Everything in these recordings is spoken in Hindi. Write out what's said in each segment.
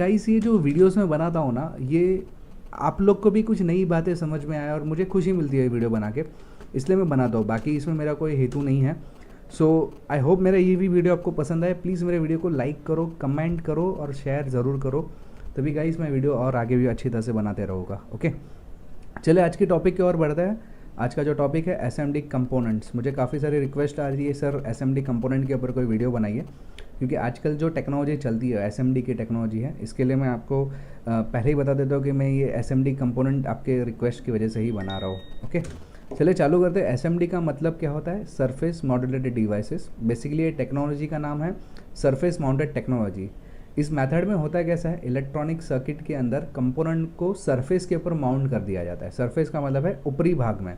गाइस ये जो वीडियोस मैं बनाता हूँ ना, ये आप लोग को भी कुछ नई बातें समझ में आए और मुझे खुशी मिलती है ये वीडियो बना के, इसलिए मैं बनाता हूँ। बाकी इसमें मेरा कोई हेतु नहीं है। सो आई होप मेरा ये भी वीडियो आपको पसंद आए। प्लीज़ मेरे वीडियो को लाइक करो, कमेंट करो और शेयर ज़रूर करो, तभी गाइस मैं वीडियो और आगे भी अच्छी तरह से बनाते रहूँगा। ओके, चलिए आज की टॉपिक की ओर बढ़ते हैं। आज का जो टॉपिक है एसएमडी कंपोनेंट्स। मुझे काफ़ी सारी रिक्वेस्ट आ रही है, सर एसएमडी कंपोनेंट के ऊपर कोई वीडियो बनाइए, क्योंकि आजकल जो टेक्नोलॉजी चलती है एसएमडी की टेक्नोलॉजी है। इसके लिए मैं आपको पहले ही बता देता हूँ कि मैं ये एसएमडी कंपोनेंट आपके रिक्वेस्ट की वजह से ही बना रहा हूँ। ओके, चलिए चालू करते हैं। एसएमडी का मतलब क्या होता है? Surface modulated devices. बेसिकली ये टेक्नोलॉजी का नाम है सरफेस माउंटेड टेक्नोलॉजी। इस मेथड में होता है कैसा है, इलेक्ट्रॉनिक सर्किट के अंदर कंपोनेंट को सरफेस के ऊपर माउंट कर दिया जाता है। सरफेस का मतलब है ऊपरी भाग में।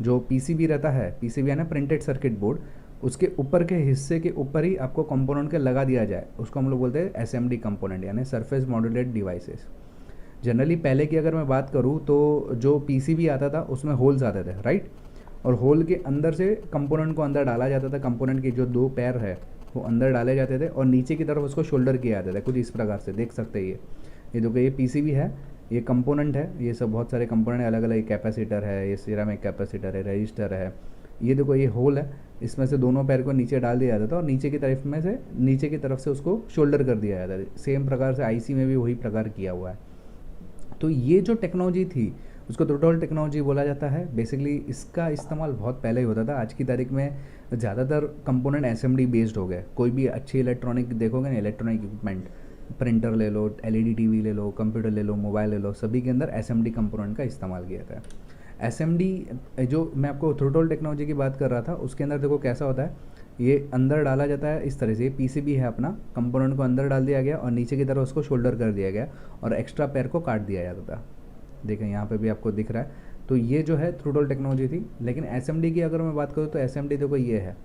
जो पीसीबी रहता है, पीसीबी यानी प्रिंटेड सर्किट बोर्ड, उसके ऊपर के हिस्से के ऊपर ही आपको कंपोनेंट के लगा दिया जाए, उसको हम लोग बोलते हैं एसएमडी कंपोनेंट यानी सरफेस मॉड्यूलेटेड डिवाइसेस। जनरली पहले की अगर मैं बात करूँ तो जो पीसीबी आता था उसमें होल्स आते थे, राइट, और होल के अंदर से कंपोनेंट को अंदर डाला जाता था। कंपोनेंट के जो दो पैर है वो अंदर डाले जाते थे और नीचे की तरफ उसको शोल्डर किया जाता था, कुछ इस प्रकार से देख सकते हैं। ये जो कि ये पीसीबी है, ये कंपोनेंट है, ये सब बहुत सारे कंपोनेंट अलग अलग, कैपेसिटर है, ये सिरेमिक कैपेसिटर है, रजिस्टर है। ये देखो ये होल है, इसमें से दोनों पैर को नीचे डाल दिया जाता था और नीचे की तरफ से उसको शोल्डर कर दिया जाता था। सेम प्रकार से आईसी में भी वही प्रकार किया हुआ है। तो ये जो टेक्नोलॉजी थी उसको थ्रोटल टेक्नोलॉजी बोला जाता है। बेसिकली इसका इस्तेमाल बहुत पहले ही होता था। आज की तारीख में ज़्यादातर कंपोनेंट एसएमडी बेस्ड हो गए। कोई भी अच्छी इलेक्ट्रॉनिक देखोगे ना, इलेक्ट्रॉनिक इक्विपमेंट, प्रिंटर ले लो, एलईडी टीवी ले लो, कंप्यूटर ले लो, मोबाइल ले लो, सभी के अंदर एसएमडी कंपोनेंट का इस्तेमाल किया था। एसएमडी जो मैं आपको थ्रोटल टेक्नोलॉजी की बात कर रहा था, उसके अंदर देखो कैसा होता है, ये अंदर डाला जाता है इस तरह से। ये पीसीबी है अपना, कंपोनेंट को अंदर डाल दिया गया और नीचे की तरफ उसको शोल्डर कर दिया गया और एक्स्ट्रा पैर को काट दिया जाता था। देखें यहाँ पे भी आपको दिख रहा है। तो ये जो है थ्रोटल टेक्नोलॉजी थी। लेकिन एसएमडी की अगर मैं बात करूँ तो एसएमडी देखो ये है,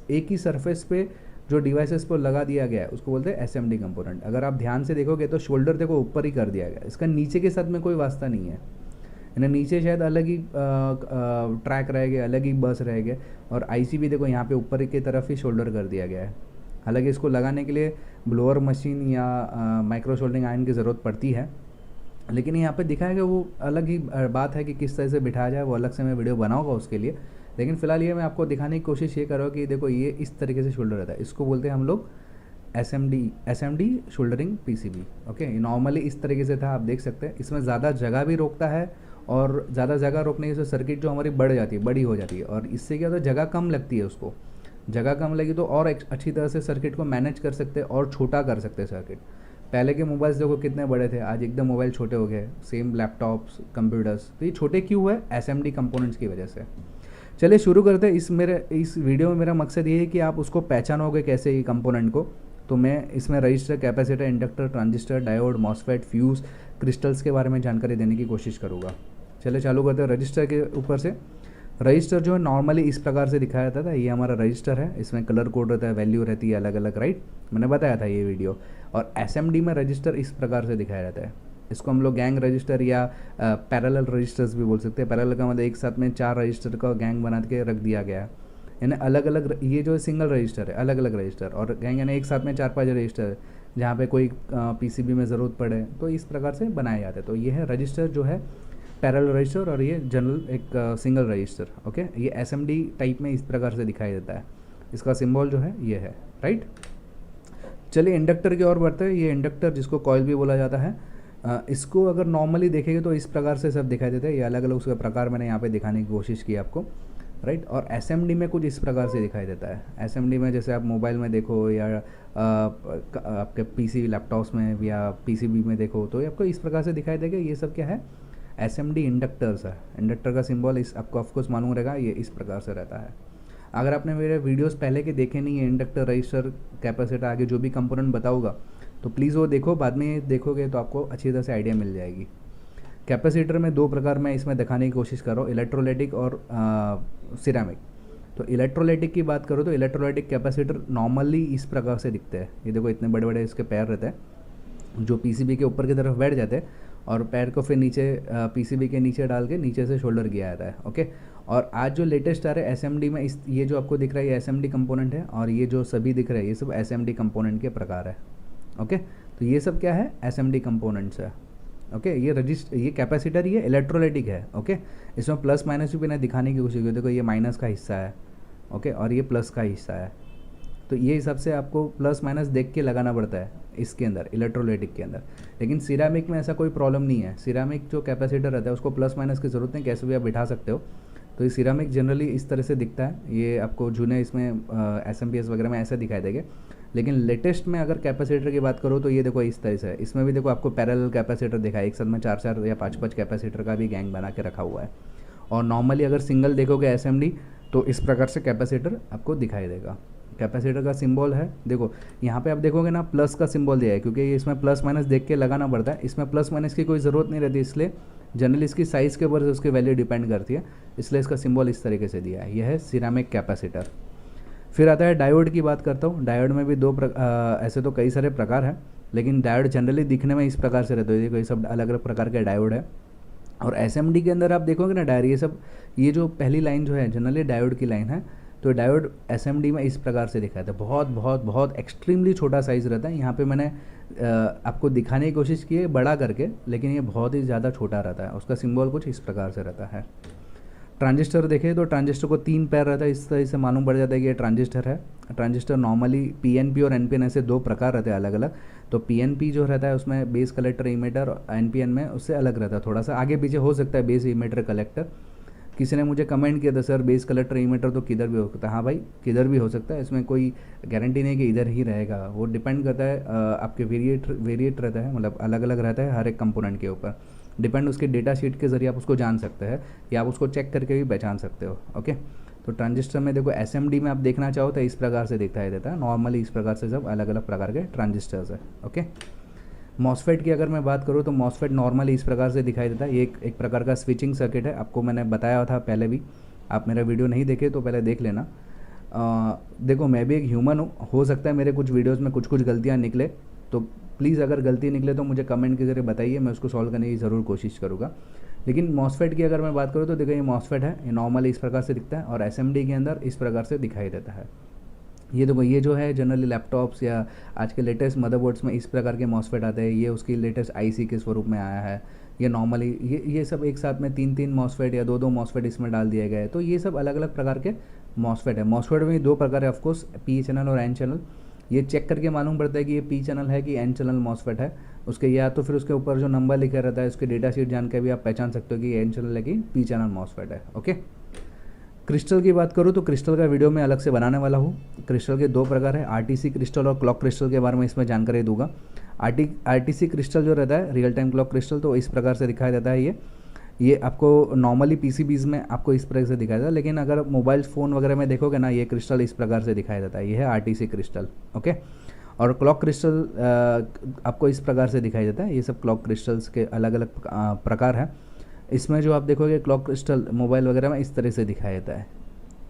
एक ही सरफेस पे जो डिवाइसेस पर लगा दिया गया है उसको बोलते हैं एसएमडी कंपोनेंट। अगर आप ध्यान से देखोगे तो शोल्डर देखो ऊपर ही कर दिया गया, इसका नीचे के साथ में कोई वास्ता नहीं है। यानी नीचे शायद अलग ही ट्रैक रहेगा, अलग ही बस रहेगा। और आईसी भी देखो यहाँ पे ऊपर की तरफ ही शोल्डर कर दिया गया है। हालांकि इसको लगाने के लिए ब्लोअर मशीन या माइक्रो सोल्डरिंग आयरन की ज़रूरत पड़ती है, लेकिन यहाँ पे दिखाया गया वो अलग ही बात है कि किस तरह से बिठाया जाए, वो अलग से मैं वीडियो बनाऊंगा उसके लिए। लेकिन फिलहाल ये मैं आपको दिखाने की कोशिश ये कर रहा हूँ कि देखो ये इस तरीके से शोल्डर रहता है, इसको बोलते हैं हम लोग SMD soldering PCB. Okay, normally इस तरीके से था, आप देख सकते हैं। इसमें ज़्यादा जगह भी रोकता है और ज़्यादा जगह रोकने से सर्किट जो हमारी बड़ी हो जाती है। और इससे क्या होता है, जगह कम लगती है उसको। जगह कम लगी तो और अच्छी तरह से सर्किट को मैनेज कर सकते हैं और छोटा कर सकते हैं सर्किट। पहले के मोबाइल्स देखो कितने बड़े थे, आज एकदम मोबाइल छोटे हो गए। सेम लैपटॉप्स, कंप्यूटर्स, तो ये छोटे क्यों हुए? एसएमडी कंपोनेंट्स की वजह से। चलिए शुरू करते हैं। इस वीडियो में मेरा मकसद ये है कि आप उसको पहचानोगे कैसे ये कंपोनेंट को। तो मैं इसमें register, capacitor, inductor, transistor, diode, MOSFET, fuse, crystals के बारे में जानकारी देने की कोशिश करूँगा। चलिए चालू करते हैं रजिस्टर के ऊपर से। रजिस्टर जो है नॉर्मली इस प्रकार से दिखाया जाता था। ये हमारा रजिस्टर है, इसमें कलर कोड रहता है, वैल्यू रहती है अलग अलग, राइट, मैंने बताया था ये वीडियो। और एसएमडी में रजिस्टर इस प्रकार से दिखाया जाता है। इसको हम लोग गैंग रजिस्टर या पैरेलल रजिस्टर्स भी बोल सकते हैं। पैरेलल का मतलब एक साथ में 4 रजिस्टर का गैंग बना के रख दिया गया है, यानी अलग अलग। ये जो सिंगल रजिस्टर है, अलग अलग रजिस्टर, और गैंग यानी एक साथ में 4-5 रजिस्टर है, जहाँ पे कोई पीसीबी में ज़रूरत पड़े तो इस प्रकार से बनाए जाते हैं। तो ये है रजिस्टर जो है पैरेलल रजिस्टर, और ये जनरल एक सिंगल रजिस्टर। ओके, ये एसएमडी टाइप में इस प्रकार से दिखाई देता है। इसका सिंबल जो है ये है, राइट। चलिए इंडक्टर की ओर बढ़ते हैं। ये इंडक्टर जिसको कॉइल भी बोला जाता है, इसको अगर नॉर्मली देखेंगे तो इस प्रकार से सब दिखाई देता है। ये अलग अलग उसके प्रकार मैंने यहाँ पे दिखाने की कोशिश की आपको, राइट। और एसएमडी में कुछ इस प्रकार से दिखाई देता है। एसएमडी में जैसे आप मोबाइल में देखो या आपके पीसी लैपटॉप्स में या पीसीबी में देखो तो आपको इस प्रकार से दिखाई देगा। ये सब क्या है? एसएमडी इंडक्टर्स है। इंडक्टर का सिंबल इस आपको ऑफकोर्स मालूम रहेगा, ये इस प्रकार से रहता है। अगर आपने मेरे वीडियोस पहले के देखे नहीं है, इंडक्टर, रजिस्टर, कैपेसिटर, आगे जो भी कंपोनेंट बताऊंगा, तो प्लीज़ वो देखो। बाद में देखोगे तो आपको अच्छी तरह से आइडिया मिल जाएगी। कैपेसिटर में 2 प्रकार मैं इसमें दिखाने की कोशिश कर रहा हूँ, इलेक्ट्रोलाइटिक और सिरेमिक। तो इलेक्ट्रोलाइटिक की बात करो तो इलेक्ट्रोलाइटिक कैपेसिटर नॉर्मली इस प्रकार से दिखते हैं। ये देखो इतने बड़े बड़े इसके पैर रहते हैं जो पीसीबी के ऊपर की तरफ बैठ जाते हैं और पैर को फिर नीचे पीसीबी के नीचे डाल के नीचे से शोल्डर किया जाता है। ओके, और आज जो लेटेस्ट आ रहा है एसएमडी में, ये जो आपको दिख रहा है ये एसएमडी कंपोनेंट है, और ये जो सभी दिख रहे हैं ये सब एसएमडी कंपोनेंट के प्रकार है। ओके, तो ये सब क्या है, SMD कंपोनेंट्स है। ओके, ये कैपेसिटर ये इलेक्ट्रोलाइटिक है। ओके, इसमें प्लस माइनस भी मैंने दिखाने की कोशिश की, देखो ये माइनस का हिस्सा है। ओके, और ये प्लस का हिस्सा है। तो ये हिसाब से आपको प्लस माइनस देख के लगाना पड़ता है इसके अंदर, इलेक्ट्रोलाइटिक के अंदर। लेकिन सिरामिक में ऐसा कोई प्रॉब्लम नहीं है। सिरामिक जो कैपेसिटर रहता है उसको प्लस माइनस की ज़रूरत नहीं, कैसे भी आप बिठा सकते हो। तो ये सिरामिक जनरली इस तरह से दिखता है। ये आपको जूने इसमें SMPS वगैरह में ऐसा दिखाई देंगे। लेकिन लेटेस्ट में अगर कैपेसिटर की बात करो तो ये देखो इस तरह से है। इसमें भी देखो आपको पैरेलल कैपेसिटर दिखा है, एक साथ में 4 या 5 कैपेसिटर का भी गैंग बना के रखा हुआ है। और नॉर्मली अगर सिंगल देखोगे SMD तो इस प्रकार से कैपेसिटर आपको दिखाई देगा। कैपेसिटर का सिंबल है, देखो यहाँ पे आप देखोगे ना प्लस का सिंबल दिया है, क्योंकि इसमें प्लस माइनस देख के लगाना पड़ता है। इसमें प्लस माइनस की कोई ज़रूरत नहीं रहती, इसलिए जनरली इसकी साइज़ के ऊपर उसकी वैल्यू डिपेंड करती है, इसलिए इसका सिंबल इस तरीके से दिया है। यह है सिरामिक कैपेसिटर। फिर आता है डायोड की बात करता हूँ। डायोड में भी ऐसे तो कई सारे प्रकार हैं, लेकिन डायोड जनरली दिखने में इस प्रकार से रहते हैं। देखो ये सब अलग अलग प्रकार के डायोड है। और SMD के अंदर आप देखोगे ना डायोड, ये जो पहली लाइन जो है जनरली डायोड की लाइन है। तो डायोड SMD में इस प्रकार से दिखा था, बहुत बहुत बहुत एक्सट्रीमली छोटा साइज़ रहता है। यहाँ पे मैंने आपको दिखाने की कोशिश की है बड़ा करके, लेकिन ये बहुत ही ज़्यादा छोटा रहता है। उसका सिंबल कुछ इस प्रकार से रहता है। ट्रांजिस्टर देखें तो ट्रांजिस्टर को 3 पैर रहता है, इस तरह से मालूम पड़ जाता है कि ये ट्रांजिस्टर है। ट्रांजिस्टर नॉर्मली PNP और NPN ऐसे 2 प्रकार रहते हैं अलग अलग। तो PNP जो रहता है उसमें बेस कलेक्टर इमीटर, NPN में उससे अलग रहता है, थोड़ा सा आगे पीछे हो सकता है बेस इमीटर कलेक्टर। किसी ने मुझे कमेंट किया था सर बेस कलेक्टर इमीटर तो किधर भी हो सकता है। हाँ भाई, किधर भी हो सकता है, इसमें कोई गारंटी नहीं कि इधर ही रहेगा। वो डिपेंड करता है आपके वेरिएट रहता है, मतलब अलग अलग रहता है हर एक कंपोनेंट के ऊपर। डिपेंड उसके डेटा शीट के ज़रिए आप उसको जान सकते हैं, या आप उसको चेक करके भी पहचान सकते हो। ओके, तो ट्रांजिस्टर में देखो SMD में आप देखना चाहो तो इस प्रकार से दिखाई देता है। नॉर्मली इस प्रकार से सब अलग अलग प्रकार के ट्रांजिस्टर्स है। ओके, मॉसफेट की अगर मैं बात करूँ तो मॉसफेट नॉर्मली इस प्रकार से दिखाई देता है। ये एक प्रकार का स्विचिंग सर्किट है, आपको मैंने बताया था पहले भी। आप मेरा वीडियो नहीं देखे तो पहले देख लेना। देखो मैं भी एक ह्यूमन हूँ, हो सकता है मेरे कुछ वीडियोज़ में कुछ गलतियाँ निकले, तो प्लीज़ अगर गलती निकले तो मुझे कमेंट के ज़रिए बताइए, मैं उसको सॉल्व करने की ज़रूर कोशिश करूँगा। लेकिन मॉसफेट की अगर मैं बात करूँ तो देखो ये मॉसफेट है, ये नॉर्मली इस प्रकार से दिखता है, और SMD के अंदर इस प्रकार से दिखाई देता है। ये देखो ये जो है जनरली लैपटॉप्स या आज के लेटेस्ट मदरबोर्ड्स में इस प्रकार के मॉसफेट आते हैं। ये उसकी लेटेस्ट IC के स्वरूप में आया है। ये नॉर्मली ये सब एक साथ में 3 मॉसफेट या 2 मॉसफेट इसमें डाल दिए गए। तो ये सब अलग अलग प्रकार के मॉसफेट है। मॉसफेट में 2 प्रकार है ऑफकोर्स, P चैनल और N चैनल। ये चेक करके मालूम पड़ता है कि ये P चैनल है कि N चैनल मॉसफेट है। उसके या तो फिर उसके ऊपर जो नंबर लिखा रहता है उसके डेटा शीट जान के भी आप पहचान सकते हो कि ये N चैनल है कि P चैनल मॉसफेट है। ओके, क्रिस्टल की बात करूँ तो क्रिस्टल का वीडियो मैं अलग से बनाने वाला हूँ। क्रिस्टल के 2 प्रकार है, RTC क्रिस्टल और क्लॉक क्रिस्टल के बारे में इसमें जानकारी दूंगा। RTC क्रिस्टल जो रहता है रियल टाइम क्लॉक क्रिस्टल, तो इस प्रकार से दिखाई देता है। ये आपको नॉर्मली PCBs में आपको इस प्रकार से दिखाई देता है, लेकिन अगर मोबाइल फ़ोन वगैरह में देखोगे ना ये क्रिस्टल इस प्रकार से दिखाई देता है। ये है RTC क्रिस्टल। ओके, और क्लॉक क्रिस्टल आपको इस प्रकार से दिखाई देता है। ये सब क्लॉक क्रिस्टल्स के अलग अलग प्रकार हैं। इसमें जो आप देखोगे क्लॉक क्रिस्टल मोबाइल वगैरह में इस तरह से दिखाई देता है।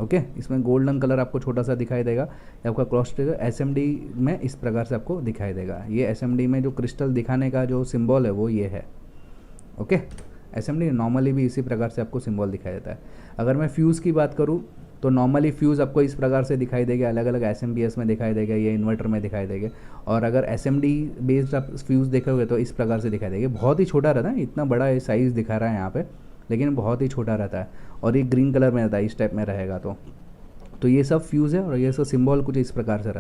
ओके, इसमें गोल्डन कलर आपको छोटा सा दिखाई देगा। आपका क्लॉक SMD में इस प्रकार से आपको दिखाई देगा। ये SMD में जो क्रिस्टल दिखाने का जो सिंबल है वो ये है। ओके, SMD नॉर्मली भी इसी प्रकार से आपको सिंबल दिखाई देता है। अगर मैं फ्यूज़ की बात करूँ तो नॉर्मली फ्यूज़ आपको इस प्रकार से दिखाई देगा, अलग अलग SMPS में दिखाई देगा, ये इन्वर्टर में दिखाई देगा। और अगर SMD बेस्ड आप फ्यूज़ देखोगे तो इस प्रकार से दिखाई देगा। बहुत ही छोटा रहता है, इतना बड़ा ये साइज़ दिखा रहा है यहाँ पे, लेकिन बहुत ही छोटा रहता है। और ये ग्रीन कलर में रहता है, इस टाइप में रहेगा। तो ये सब फ्यूज़ है और ये सब सिंबल कुछ इस प्रकार से रहता है।